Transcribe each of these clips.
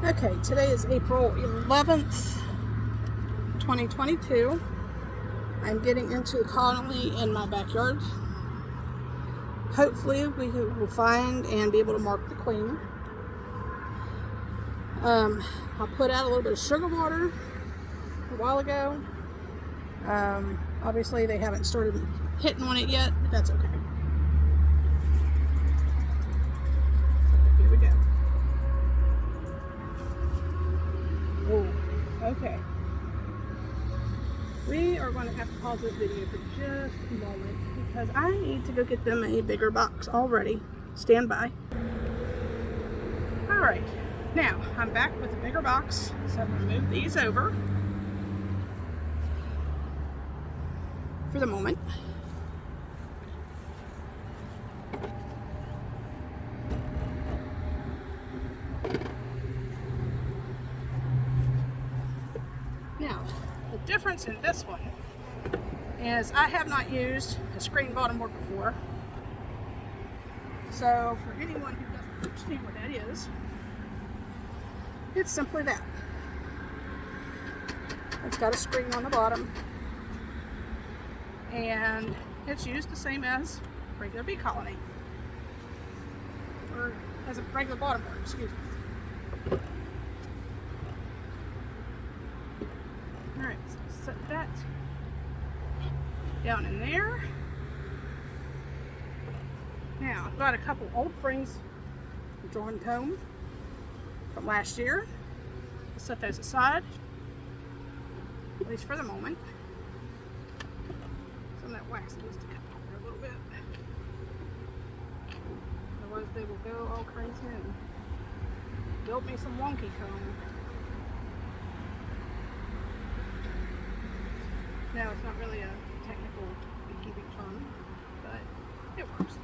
Okay, today is April 11th, 2022. I'm getting into the colony in my backyard. Hopefully we will find and be able to mark the queen. I put out a little bit of sugar water a while ago. Obviously they haven't started hitting on it yet, but that's okay. Here we go. Oh, okay. We are going to have to pause this video for just a moment because I need to go get them a bigger box already. Stand by. Alright, now I'm back with a bigger box, so I'm going to move these over for the moment. Now, the difference in this one is I have not used a screen bottom board before. So for anyone who doesn't understand what that is, it's simply that. It's got a screen on the bottom and it's used the same as regular bee colony, or as a regular bottom board, excuse me. Alright, so set that down in there. Now, I've got a couple old frames of drawn comb from last year. I'll set those aside, at least for the moment. Some of that wax needs to come off there a little bit. Otherwise they will go all crazy and build me some wonky comb. Now, it's not really a technical beekeeping term, but it works.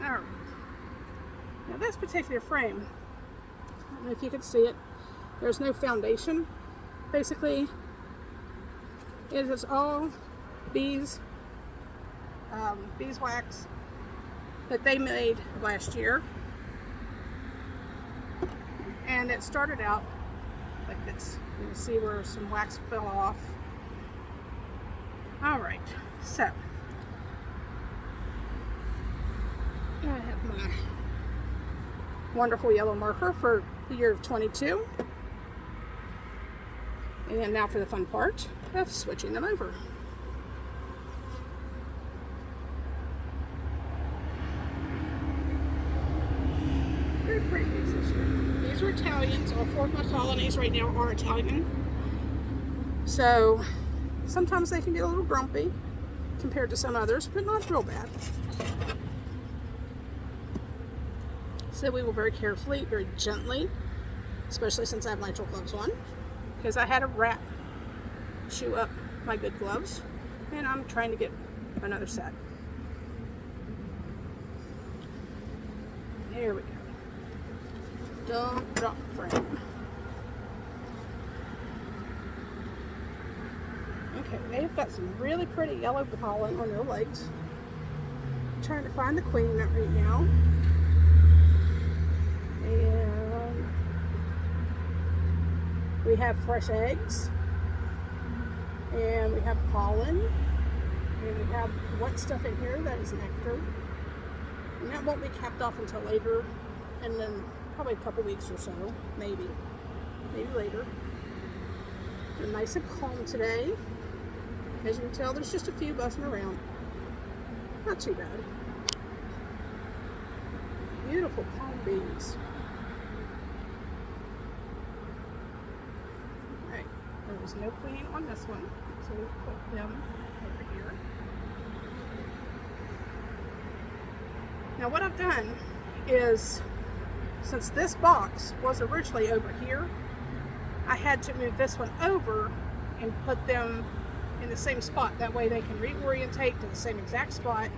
Alright. Now this particular frame, I don't know if you can see it, there's no foundation. Basically, it is all beeswax that they made last year. And it started out like this. You can see where some wax fell off. Alright, so I have my wonderful yellow marker for the year of 22. And now for the fun part of switching them over. Very pretty bees this year. These are Italians. All four of my colonies right now are Italian. So sometimes they can get a little grumpy compared to some others, but not real bad. So we will very carefully, very gently, especially since I have nitrile gloves on, because I had a rat chew up my good gloves, and I'm trying to get another set. There we go. Don't drop frame. Okay, they've got some really pretty yellow pollen on their legs. I'm trying to find the queen right now. And we have fresh eggs. And we have pollen. And we have wet stuff in here that is nectar. And that won't be capped off until later. And then probably a couple weeks or so, maybe later. They're nice and calm today. As you can tell, there's just a few buzzing around. Not too bad. Beautiful calm bees. Alright, there was no queen on this one, so we put them over here. Now what I've done is, since this box was originally over here, I had to move this one over and put them in the same spot. That way they can reorientate to the same exact spot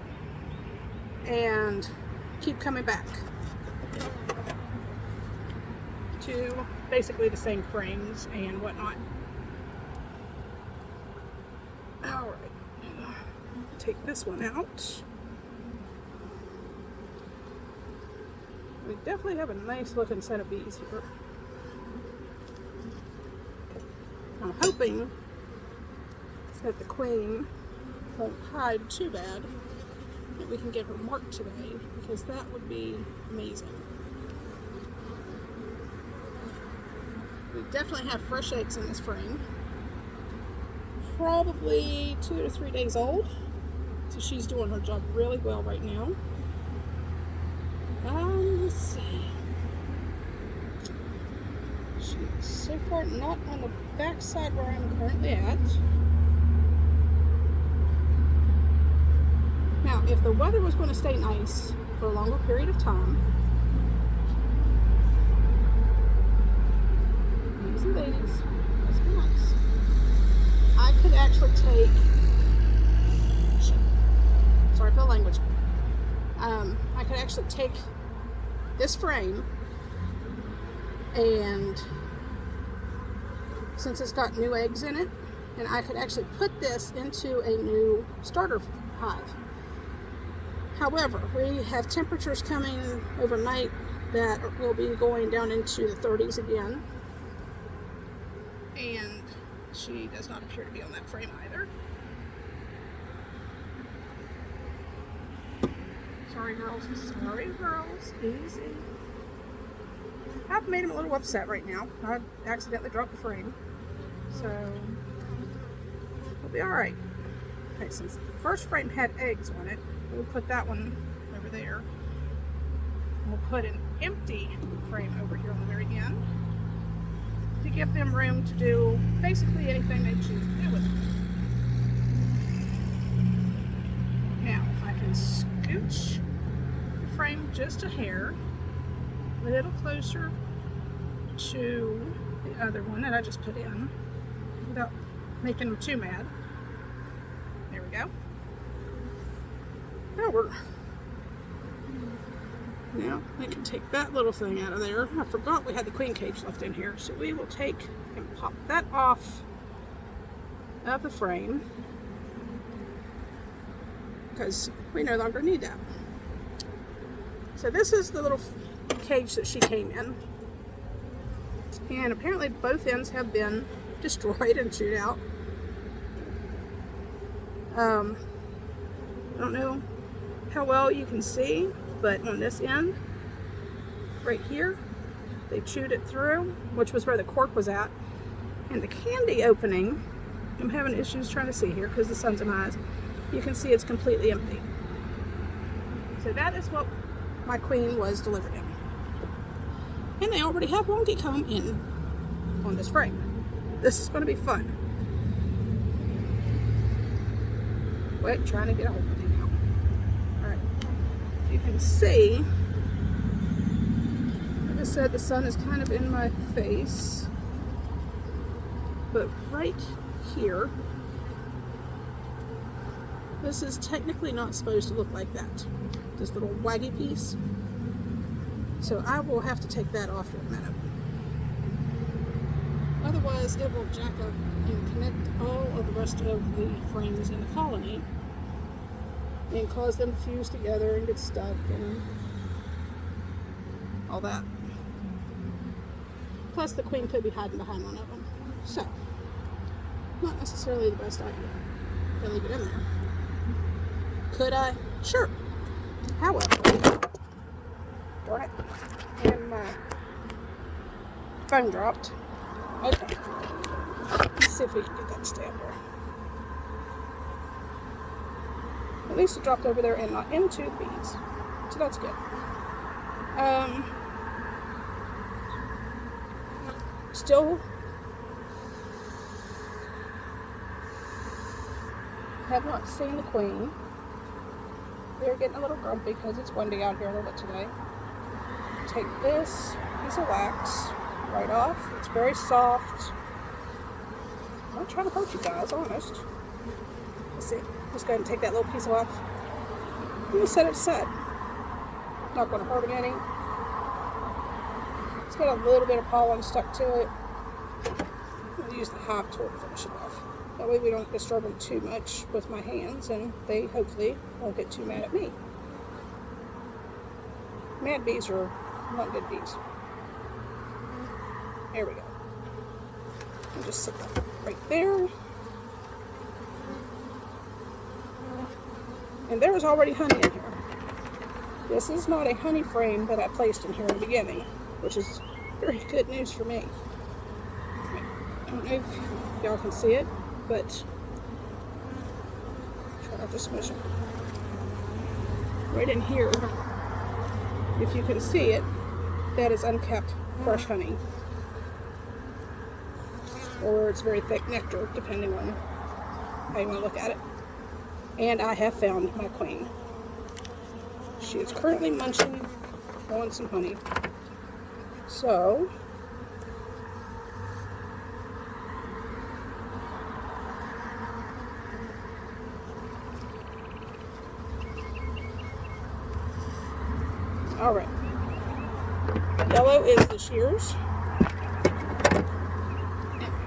and keep coming back to basically the same frames and whatnot. Alright, take this one out. we definitely have a nice looking set of bees here. I'm hoping that the queen won't hide too bad, that we can get her marked today, because that would be amazing. We definitely have fresh eggs in this frame. Probably 2 to 3 days old. So she's doing her job really well right now. Let's see. She's so far not on the back side where I'm currently at. Now, if the weather was going to stay nice for a longer period of time, easy ladies, let's be nice. I could actually take, sorry for the language, I could actually take this frame, and since it's got new eggs in it, and I could actually put this into a new starter hive. However, we have temperatures coming overnight that will be going down into the 30s again, and she does not appear to be on that frame either. Sorry girls, easy. I've made him a little upset right now. I accidentally dropped the frame, so we'll be alright. Okay, since the first frame had eggs on it, we'll put that one over there. We'll put an empty frame over here on the very end to give them room to do basically anything they choose to do with it. Now, if I can scooch the frame just a hair, a little closer to the other one that I just put in, without making them too mad. There we go. Now I can take that little thing out of there. I forgot we had the queen cage left in here, so we will take and pop that off of the frame, because we no longer need that. So this is the little cage that she came in, and apparently both ends have been destroyed and chewed out. I don't know how well you can see, but on this end right here, they chewed it through, which was where the cork was at. And the candy opening, I'm having issues trying to see here because the sun's in my eyes. You can see it's completely empty. So that is what my queen was delivered in. And they already have wonky comb in on this frame. This is going to be fun. Wait, trying to get a hold of it now. Alright. You can see, like I said, the sun is kind of in my face. But right here, this is technically not supposed to look like that. This little waggy piece. So I will have to take that off here in a minute. Otherwise, it will jack up and connect all of the rest of the frames in the colony and cause them to fuse together and get stuck and all that. Plus, the queen could be hiding behind one of them. So, not necessarily the best idea to leave it in there. Could I? Sure. However, darn it, and my phone dropped. Okay. Let's see if we can get that to stay up there. At least it dropped over there and not into the bees. So that's good. Still have not seen the queen. They're getting a little grumpy because it's windy out here a little bit today. Take this piece of wax right off. It's very soft. I'm not trying to hurt you guys, honest. Let's see. Just go ahead and take that little piece off. I'm going to set it aside. Not going to hurt them any. It's got a little bit of pollen stuck to it. I'm going to use the hive tool to finish it off. That way we don't disturb them too much with my hands, and they hopefully won't get too mad at me. Mad bees are not good bees. There we go. I'll just sit that right there. And there was already honey in here. This is not a honey frame that I placed in here in the beginning, which is very good news for me. I don't know if y'all can see it, but try not to smush it. Right in here, if you can see it, that is uncapped fresh honey. Or it's very thick nectar, depending on how you want to look at it. And I have found my queen. She is currently munching on some honey. So, all right. Yellow is the shears.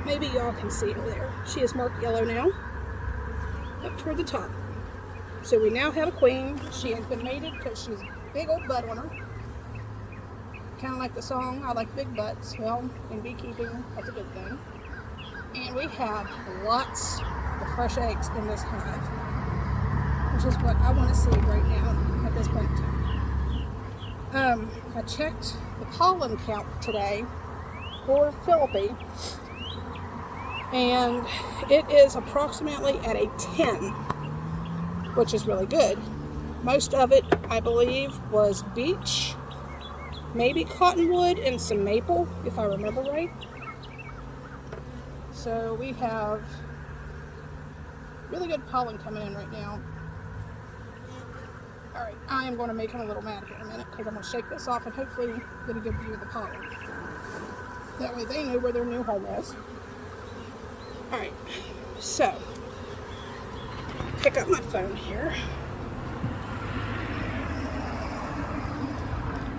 Maybe y'all can see her there. She is marked yellow now, up toward the top. So we now have a queen. She has been mated because she's a big old butt on her. Kind of like the song, I like big butts. Well, in beekeeping, that's a good thing. And we have lots of fresh eggs in this hive, which is what I want to see right now at this point in time. I checked the pollen count today for Philippi, and it is approximately at a 10. Which is really good. Most of it, I believe, was beech, maybe cottonwood, and some maple, if I remember right. So we have really good pollen coming in right now. Alright, I am going to make them a little mad here in a minute, because I'm going to shake this off and hopefully get a good view of the pollen. That way they know where their new home is. Alright, so pick up my phone here.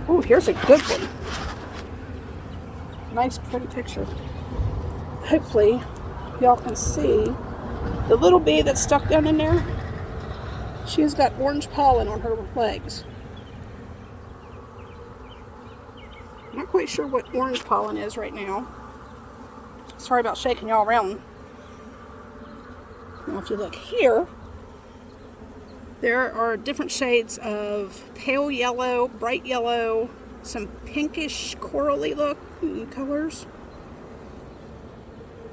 Oh, here's a good one. Nice, pretty picture. Hopefully, y'all can see the little bee that's stuck down in there. She's got orange pollen on her legs. I'm not quite sure what orange pollen is right now. Sorry about shaking y'all around. Now, if you look here, there are different shades of pale yellow, bright yellow, some pinkish corally look colors.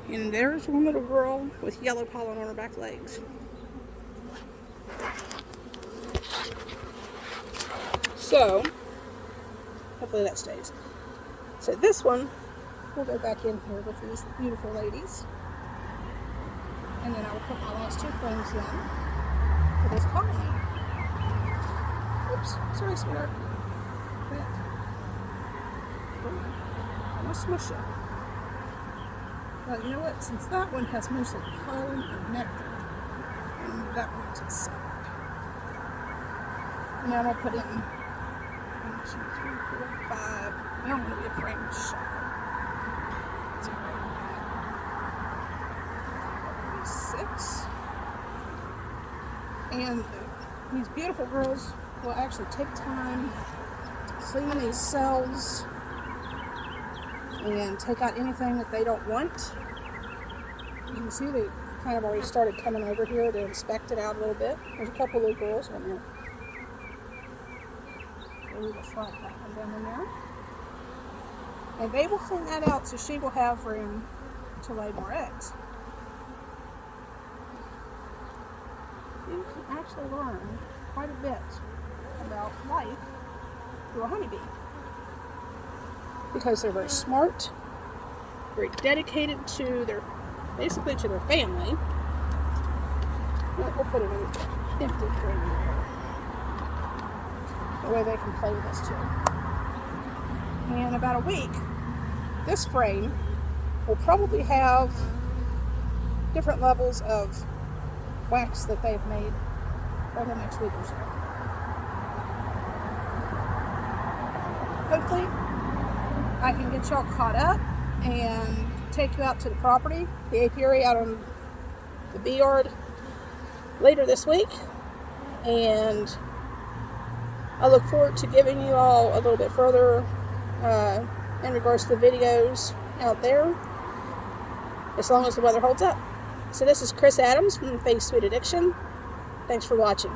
And there's one little girl with yellow pollen on her back legs. So, hopefully that stays. So this one, we'll go back in here with these beautiful ladies. And then I will put my last two frames in for this colony. Oops, sorry, sweetheart. I'm gonna smush it. Well, you know what? Since that one has mostly pollen and nectar, and that one to the side. Now I'm gonna put in 1, 2, 3, 4, 5. I don't want to be a frame shot. That's all right. 6. And these beautiful girls will actually take time to clean these cells and take out anything that they don't want. You can see they kind of already started coming over here to inspect it out a little bit. There's a couple little girls on there. So we will slide that one down in there. And they will clean that out so she will have room to lay more eggs. You can actually learn quite a bit about life through a honeybee. Because they're very smart, very dedicated to their, basically to their family. We'll put it in an empty frame there. That way they can play with us too. In about a week, this frame will probably have different levels of wax that they've made over the next week or so. Hopefully, I can get y'all caught up and take you out to the property, the apiary out on the bee yard later this week. And I look forward to giving you all a little bit further in regards to the videos out there, as long as the weather holds up. So this is Chris Adams from Faith Sweet Addiction. Thanks for watching.